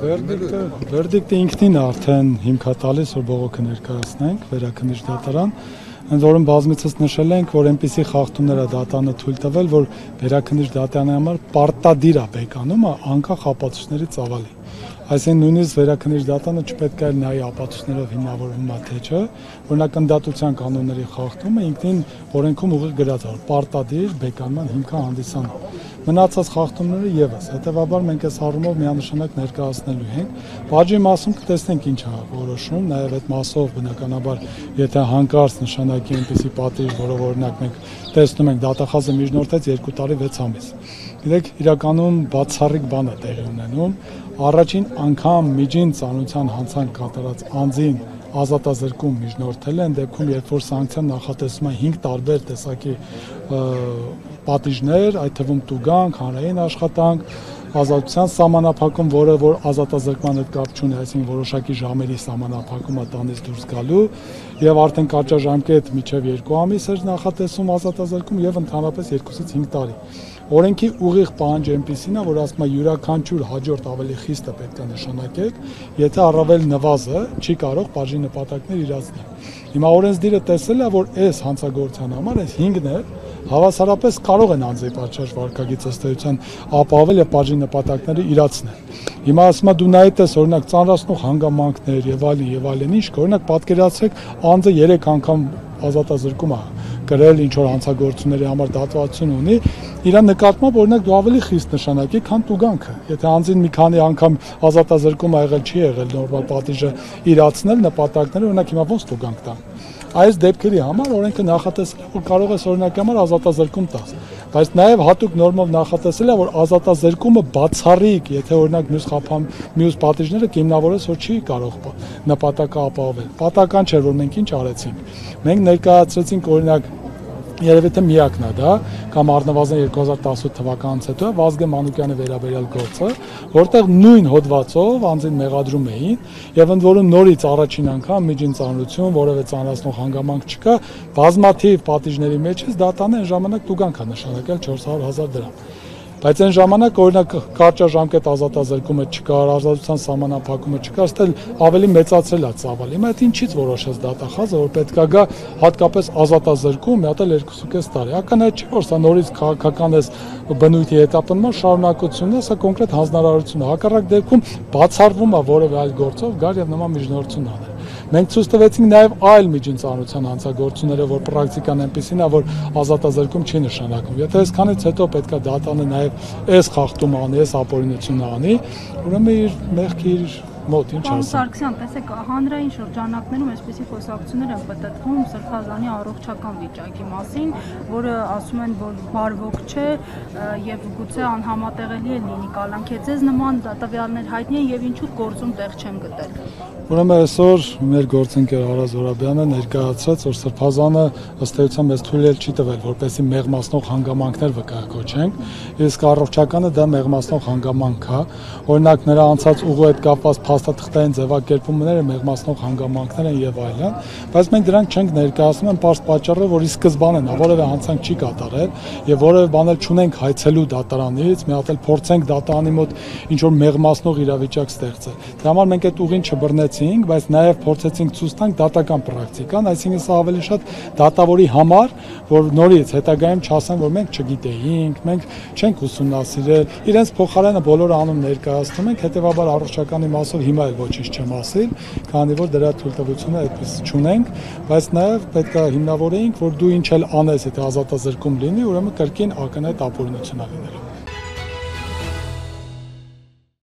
Վերդիկտը ինքնին արդեն հիմք է տալիս, որ բողոքը ներկայացնենք վերաքննիչ դատարան, ընդ որում բազմիցս նշել ենք, որ այնպիսի խախտումներ է դատարանը թույլ տվել, որ վերաքննիչ դատարանի համար պարտադիր է բեկանումը անկախ ապացույցների ծավալի։ Այսինքն նույնիսկ վերաքննիչ դատարանը չպետք է նայի ապացույցներով հիմնավորվում է թե չէ, օրինակ ընդդատության կանոնների խախտումը ինքնին օրենքում ուղիղ գրած է, որ պարտադիր բեկանման հիմք է հանդիսանում։ Մնացած խախտումները եւս, հետեւաբար մենք այս առումով միանշանակ ներկայացնելու ենք։ Բաժի մասում կտեսնենք ինչ է որոշում, նաեւ այդ մասով բնականաբար, եթե հանկարծ նշանակի այնպիսի պատիժ, որով օրինակ մենք տեսնում ենք դատախազը միջնորդեց 2 տարի 6 ամիս։ Գիտեք, իրականում բացառիկ բան է տեղի ունենում, առաջին անգամ միջին ծանրության հանցանք կատարած անձին ազատազրկում միջնորդել է, այն դեպքում, երբ որ սանկցիան նախատեսում է 5 տարբեր տեսակի պատիժներ, այդ թվում տուգանք, հանրային աշխատանք, ազատության սահմանափակում, որը որ ազատազրկման հետ կապ չունի, այսինքն որոշակի ժամերի սահմանափակում է տանից դուրս գալու, եւ արդեն կարճաժամկետ մինչեւ 2 ամիս էր նախատեսում ազատազրկում եւ ընդհանրապես 2-ից 5 տարի։ Օրենքի ուղիղ պահանջը այնպիսին է, որ ասում է յուրաքանչյուր հաջորդ ավելի խիստը պետք է նշանակեք, եթե առավել նվազը չի կարող բաժի նպատակներ իրացնել։ Հիմա օրենսդիրը տեսել է, որ այս հանցագործության համար այս 5-ն է հավասարապես կարող են անձի պատշաճ վարքագիծ ըստ էության ապահովել եւ բաժի նպատակները իրացնել։ Հիմա ասում է դու նայեք ես օրինակ ծանրացնող հանգամանքներ եւ այլն, ինչ կա, օրինակ պատկերացրեք անձը 3 անգամ ազատազրկում է գրել ինչ որ հանցագործությունների համար դատվածություն ունի, իր նկատմամբ օրինակ դու ավելի խիստ նշանակի, քան տուգանքը։ Եթե անձին մի քանի անգամ ազատազրկում ա եղել, չի եղել նորմալ պատիժը իրացնել նպատակները, օրինակ հիմա ոնց տուգանք տան։ Այս դեպքերի համար օրենքը նախատեսել է, որ կարող ես օրինակ համար ազատազրկում տաս, բայց նաև հատուկ նորմով նախատեսել է, որ ազատազրկումը բացառիկ, եթե օրինակ մյուս պատիժները կիմնավորես, որ չի կարող նպատակը ապահովել։ Պատահական չէ, որ մենք ինչ արեցինք։ Մենք ներկայացրեցինք օրինակ երևի թե միակն է դա, կամ առնվազն 2018 թվականից հետո Վազգեն Մանուկյանի վերաբերյալ գործը, որտեղ նույն հոդվածով անձին մեղադրում էին եւ ընդ որում նորից առաջին անգամ միջին ծանրություն, որևէ ծանրացնող հանգամանք չկա, բազմաթիվ պատիժների մեջ է դատանը այն ժամանակ տուգանք է նշանակել 400,000 դրամ։ Բայց այն ժամանակ օրինակ կարճաժամկետ ազատազրկումը չկար, ազատության սահմանափակումը չկար, ստել ավելի մեծացրել է ծավալը։ Հիմա այդ ինչից որոշեց դատախազը, որ պետք է գա հատկապես ազատազրկում, մի հատ էլ 2.5 տարի։ Ականաչ չէ, որ սա նորից քաղաքական էս բնույթի հետապնդման շարունակությունն է, սա կոնկրետ հանձնարարություն է։ Հակառակ դեպքում բացառվում է որևէ այլ գործով գալ եւ նման միջնորդություն անել։ Մենք ցույց տվեցինք նաև այլ միջին ծանրության հանցագործությունները, որ պրակտիկան այնպեսին է, որ ազատազրկում չի նշանակում։ Եթե այսքանից հետո պետք է դատանը նաև այս խախտումը անի, այս ապօրինությունը անի, ուրեմն իր մեղքի իր մոտ ինչ ասեմ։ Սարգսյան, տեսեք, հանրային շրջանակներում այսպիսի խոսակցություններ են պատտվում Սրբազանի առողջական վիճակի մասին, որը ասում են, որ բարվոք չէ եւ գուցե անհամատեղելի է լինի կալանք է։ Ձեզ նման տվյալներ հայտնի են եւ ինչու գործում տեղ չեն գտել։ Ուրեմն այսօր մեր գործընկեր Արա Զորաբյանը ներկայացրեց, որ Սրբազանը ըստ էության մեզ թույլ չի տվել, որպեսզի մեղմացնող հանգամանքներ վկայակոչենք, իսկ առողջականը դա մեղմացնող հանգամանք է, օրինակ նրա անցած ուղու հետ կապված փաստաթղթային ձևակերպումները մեղմացնող հանգամանքներ են եւ այլն, բայց մենք դրանք չենք ներկայացնում են պարզ պատճառով, որ ի սկզբանե նա որևէ հանցանք չի կատարել եւ որևէ բան էլ չունենք հայցելու դատարանից, մի հատ էլ փորձենք դատարանի մոտ ինչ որ մեղմացնող իրավիճակ ստեղծել։ Դրա համար մենք այդ ուղին չբռնեցինք, բայց նաեւ փորձեցինք ցույց տանք դատական պրակտիկան, այսինքն սա ավելի շատ դատավորի համար, որ նորից հետագայում չասեն, որ մենք չգիտեինք, մենք չենք ուսումնասիրել, իրենց փոխարենը բոլորը անում ներկայացնում ենք, հետեւաբար առողջականի մասով հիմա էլ ոչինչ չեմ ասել, քանի որ դրա թույլտվությունը այդպես չունենք, բայց նաեւ պետք է հիմնավորեինք, որ դու ինչ էլ անես, եթե ազատազրկում լինի, ուրեմն կրկին ակնհայտ ապօրինություն է լինելու։